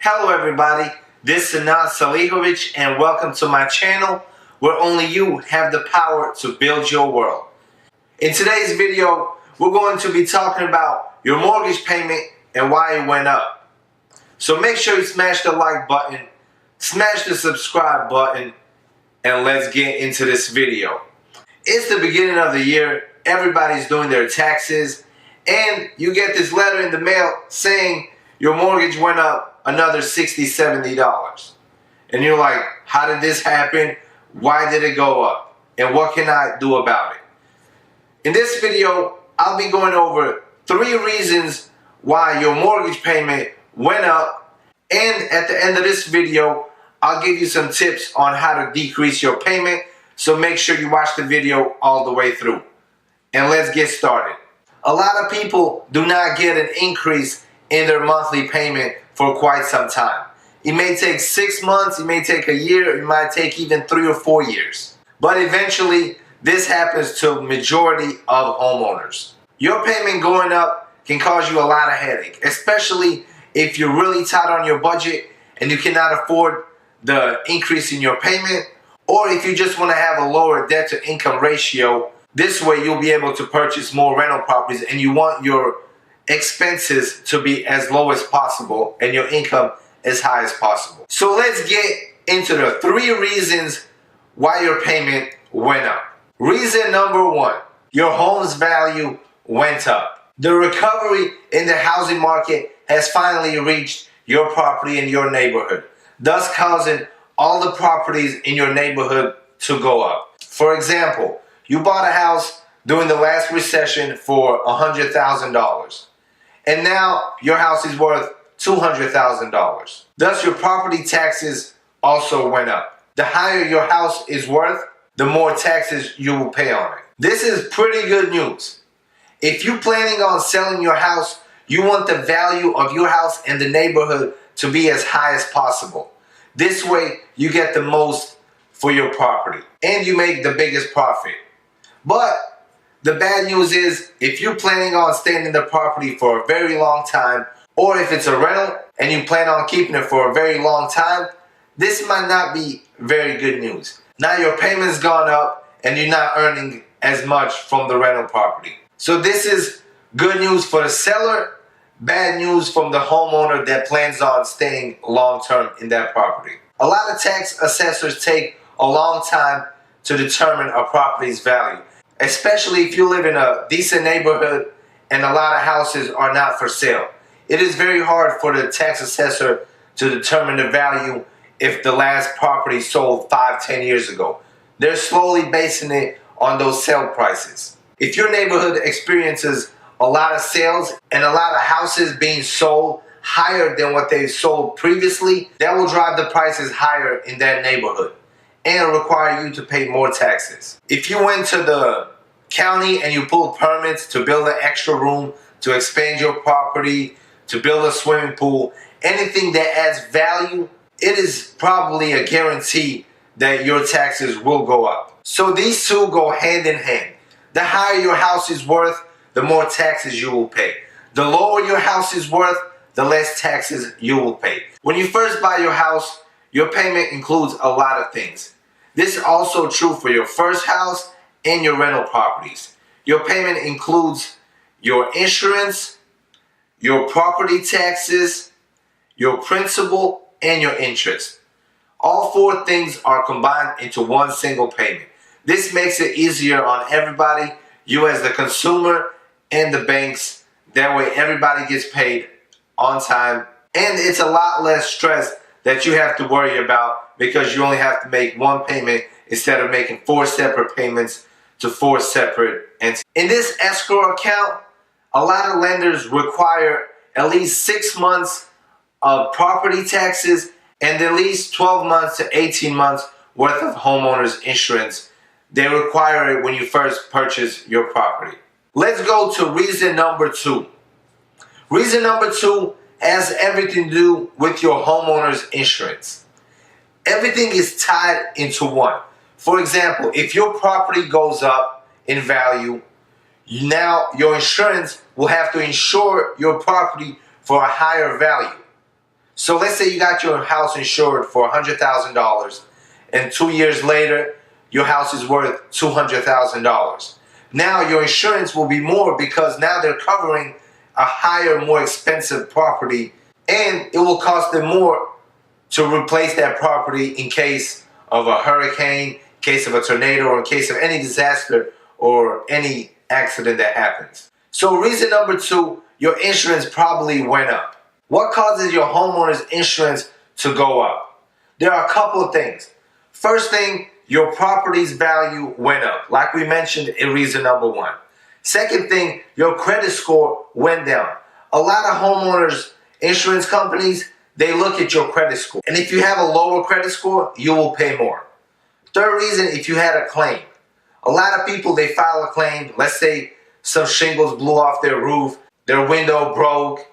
Hello everybody, this is Anand Salihovic and welcome to my channel where only you have the power to build your world. In today's video, we're going to be talking about your mortgage payment and why it went up. So make sure you smash the like button, smash the subscribe button, and let's get into this video. It's the beginning of the year, everybody's doing their taxes, and you get this letter in the mail saying your mortgage went up another $60, $70. And you're like, how did this happen? Why did it go up? And what can I do about it? In this video, I'll be going over 3 reasons why your mortgage payment went up. And at the end of this video, I'll give you some tips on how to decrease your payment. So make sure you watch the video all the way through. And let's get started. A lot of people do not get an increase in their monthly payment for quite some time. It may take 6 months, it may take a year, it might take even 3 or 4 years. But eventually, this happens to the majority of homeowners. Your payment going up can cause you a lot of headache, especially if you're really tight on your budget and you cannot afford the increase in your payment, or if you just want to have a lower debt to income ratio. This way you'll be able to purchase more rental properties and you want your expenses to be as low as possible and your income as high as possible. So let's get into the 3 reasons why your payment went up. Reason number 1, your home's value went up. The recovery in the housing market has finally reached your property in your neighborhood, thus causing all the properties in your neighborhood to go up. For example, you bought a house during the last recession for $100,000. And now your house is worth $200,000. Thus your property taxes also went up. The higher your house is worth, the more taxes you will pay on it. This is pretty good news. If you're planning on selling your house, you want the value of your house and the neighborhood to be as high as possible. This way you get the most for your property and you make the biggest profit. But the bad news is, if you're planning on staying in the property for a very long time, or if it's a rental and you plan on keeping it for a very long time, this might not be very good news. Now your payment's gone up and you're not earning as much from the rental property. So this is good news for the seller, bad news from the homeowner that plans on staying long term in that property. A lot of tax assessors take a long time to determine a property's value, especially if you live in a decent neighborhood and a lot of houses are not for sale. It is very hard for the tax assessor to determine the value if the last property sold 5-10 years ago. They're slowly basing it on those sale prices. If your neighborhood experiences a lot of sales and a lot of houses being sold higher than what they sold previously, that will drive the prices higher in that neighborhood and require you to pay more taxes. If you went to the county and you pulled permits to build an extra room, to expand your property, to build a swimming pool, anything that adds value, it is probably a guarantee that your taxes will go up. So these two go hand in hand. The higher your house is worth, the more taxes you will pay. The lower your house is worth, the less taxes you will pay. When you first buy your house, your payment includes a lot of things. This is also true for your first house and your rental properties. Your payment includes your insurance, your property taxes, your principal, and your interest. All 4 things are combined into one single payment. This makes it easier on everybody, you as the consumer and the banks. That way everybody gets paid on time, and it's a lot less stress that you have to worry about because you only have to make one payment instead of making 4 separate payments to 4 separate entities. In this escrow account, a lot of lenders require at least 6 months of property taxes and at least 12 months to 18 months worth of homeowners insurance. They require it when you first purchase your property. Let's go to reason number 2. Reason number 2 has everything to do with your homeowner's insurance. Everything is tied into one. For example, if your property goes up in value, now your insurance will have to insure your property for a higher value. So let's say you got your house insured for $100,000 and 2 years later, your house is worth $200,000. Now your insurance will be more because now they're covering a higher, more expensive property, and it will cost them more to replace that property in case of a hurricane, in case of a tornado, or in case of any disaster or any accident that happens. So reason number 2, your insurance probably went up. What causes your homeowner's insurance to go up? There are a couple of things. First thing, your property's value went up, like we mentioned in reason number 1. Second thing, your credit score went down. A lot of homeowners insurance companies, they look at your credit score. And if you have a lower credit score, you will pay more. Third reason, if you had a claim. A lot of people, they file a claim. Let's say some shingles blew off their roof, their window broke,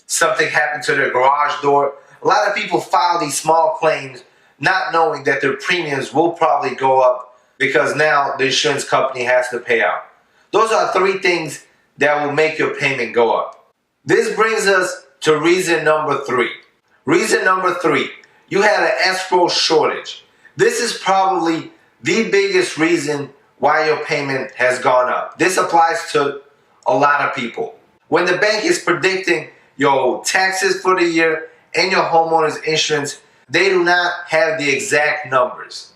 something happened to their garage door. A lot of people file these small claims not knowing that their premiums will probably go up because now the insurance company has to pay out. Those are 3 things that will make your payment go up. This brings us to reason number 3. Reason number 3, you had an escrow shortage. This is probably the biggest reason why your payment has gone up. This applies to a lot of people. When the bank is predicting your taxes for the year and your homeowner's insurance, they do not have the exact numbers.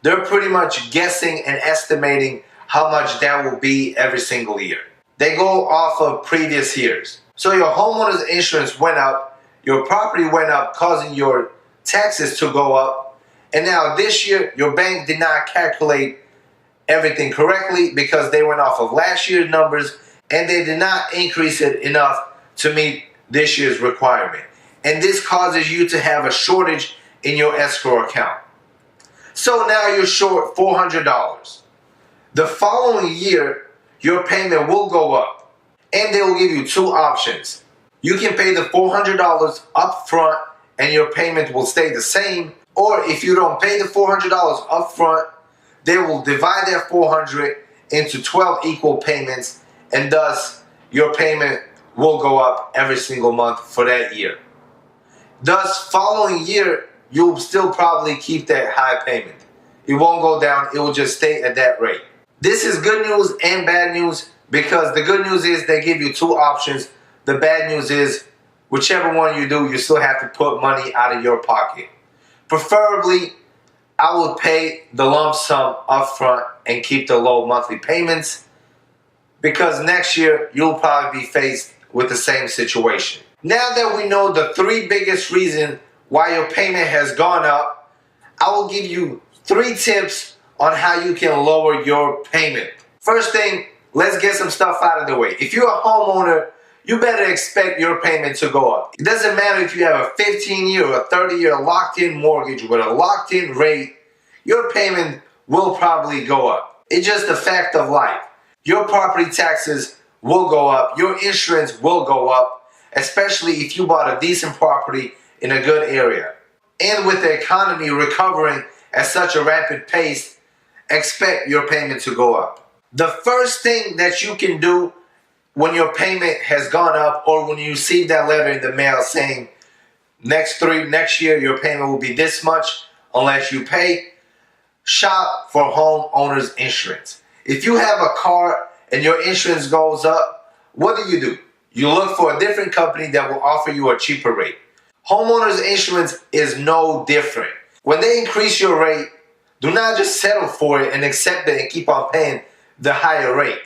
They're pretty much guessing and estimating how much that will be every single year. They go off of previous years. So your homeowner's insurance went up, your property went up, causing your taxes to go up, and now this year your bank did not calculate everything correctly because they went off of last year's numbers and they did not increase it enough to meet this year's requirement. And this causes you to have a shortage in your escrow account. So now you're short $400. The following year, your payment will go up, and they will give you 2 options. You can pay the $400 up front and your payment will stay the same, or if you don't pay the $400 up front, they will divide that $400 into 12 equal payments, and thus your payment will go up every single month for that year. Thus, following year, you'll still probably keep that high payment. It won't go down, it will just stay at that rate. This is good news and bad news because the good news is they give you 2 options. The bad news is whichever one you do, you still have to put money out of your pocket. Preferably, I would pay the lump sum up front and keep the low monthly payments because next year you'll probably be faced with the same situation. Now that we know the 3 biggest reasons why your payment has gone up, I will give you 3 tips on how you can lower your payment. First thing, let's get some stuff out of the way. If you're a homeowner, you better expect your payment to go up. It doesn't matter if you have a 15-year or a 30-year locked-in mortgage with a locked-in rate, your payment will probably go up. It's just a fact of life. Your property taxes will go up, your insurance will go up, especially if you bought a decent property in a good area. And with the economy recovering at such a rapid pace, expect your payment to go up. The first thing that you can do when your payment has gone up or when you receive that letter in the mail saying next year your payment will be this much unless you pay, shop for homeowners insurance. If you have a car and your insurance goes up, what do? You look for a different company that will offer you a cheaper rate. Homeowners insurance is no different. When they increase your rate, do not just settle for it and accept it and keep on paying the higher rate.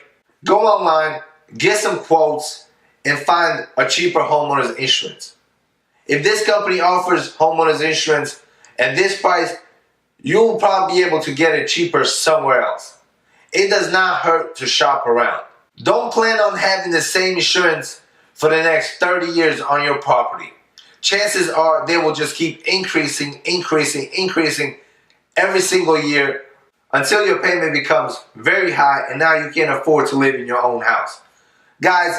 Go online, get some quotes, and find a cheaper homeowners insurance. If this company offers homeowners insurance at this price, you'll probably be able to get it cheaper somewhere else. It does not hurt to shop around. Don't plan on having the same insurance for the next 30 years on your property. Chances are they will just keep increasing every single year until your payment becomes very high and now you can't afford to live in your own house. Guys,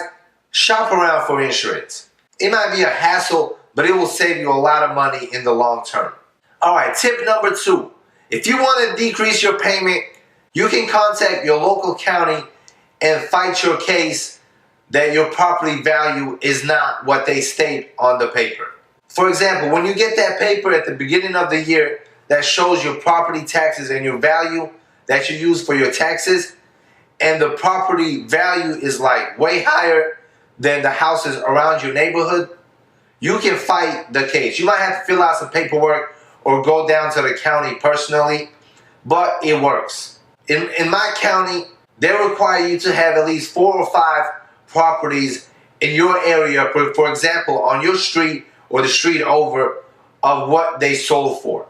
shop around for insurance. It might be a hassle, but it will save you a lot of money in the long term. Alright, tip number 2. If you want to decrease your payment, you can contact your local county and fight your case that your property value is not what they state on the paper. For example, when you get that paper at the beginning of the year that shows your property taxes and your value that you use for your taxes, and the property value is like way higher than the houses around your neighborhood, you can fight the case. You might have to fill out some paperwork or go down to the county personally, but it works. In my county, they require you to have at least 4 or 5 properties in your area, for example, on your street or the street over, of what they sold for.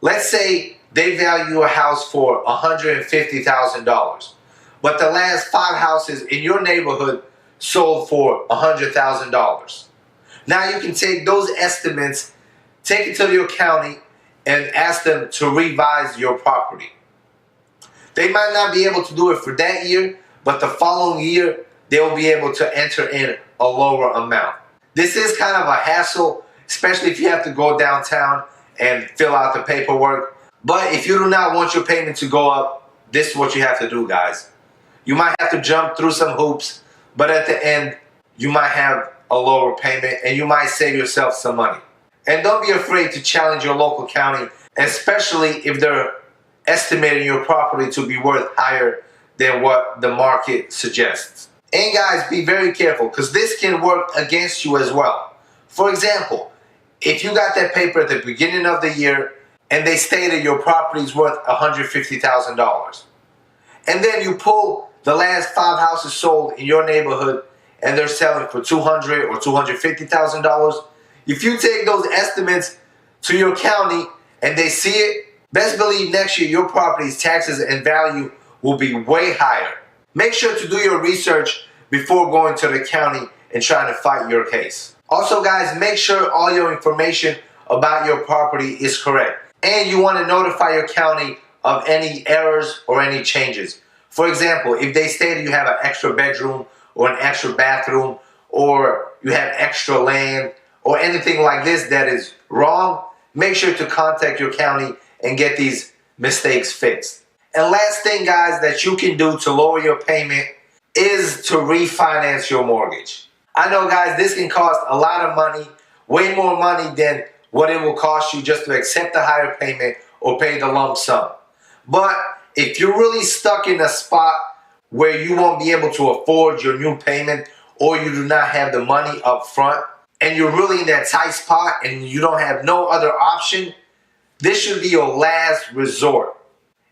Let's say they value a house for $150,000, but the last 5 houses in your neighborhood sold for $100,000. Now you can take those estimates, take it to your county, and ask them to revise your property. They might not be able to do it for that year, but the following year, they will be able to enter in a lower amount. This is kind of a hassle, especially if you have to go downtown and fill out the paperwork. But if you do not want your payment to go up, this is what you have to do, guys. You might have to jump through some hoops, but at the end, you might have a lower payment and you might save yourself some money. And don't be afraid to challenge your local county, especially if they're estimating your property to be worth higher than what the market suggests. And guys, be very careful, because this can work against you as well. For example, if you got that paper at the beginning of the year and they stated your property is worth $150,000, and then you pull the last 5 houses sold in your neighborhood and they're selling for $200,000 or $250,000, if you take those estimates to your county and they see it, best believe next year your property's taxes and value will be way higher. Make sure to do your research before going to the county and trying to fight your case. Also, guys, make sure all your information about your property is correct. And you want to notify your county of any errors or any changes. For example, if they stated you have an extra bedroom or an extra bathroom, or you have extra land, or anything like this that is wrong, make sure to contact your county and get these mistakes fixed. And last thing, guys, that you can do to lower your payment is to refinance your mortgage. I know, guys, this can cost a lot of money, way more money than what it will cost you just to accept the higher payment or pay the lump sum. But if you're really stuck in a spot where you won't be able to afford your new payment, or you do not have the money up front, and you're really in that tight spot and you don't have no other option, this should be your last resort,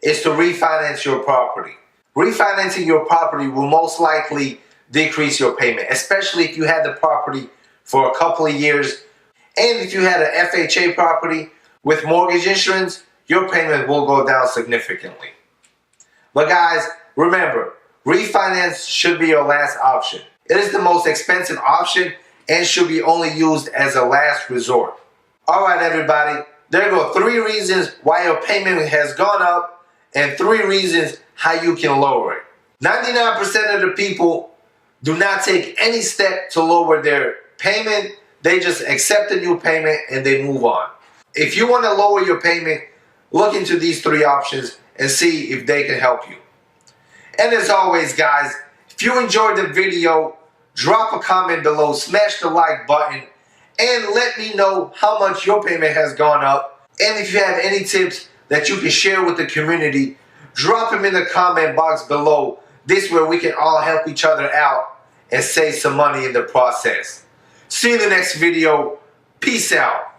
is to refinance your property. Refinancing your property will most likely decrease your payment, especially if you had the property for a couple of years. And if you had an FHA property with mortgage insurance, your payment will go down significantly. But guys, remember, refinance should be your last option. It is the most expensive option and should be only used as a last resort. Alright, everybody, there go 3 reasons why your payment has gone up and 3 reasons how you can lower it. 99% of the people do not take any step to lower their payment. They just accept the new payment and they move on. If you want to lower your payment, look into these 3 options and see if they can help you. And as always, guys, if you enjoyed the video, drop a comment below, smash the like button, and let me know how much your payment has gone up. And if you have any tips that you can share with the community, drop them in the comment box below. This way we can all help each other out and save some money in the process. See you in the next video. Peace out.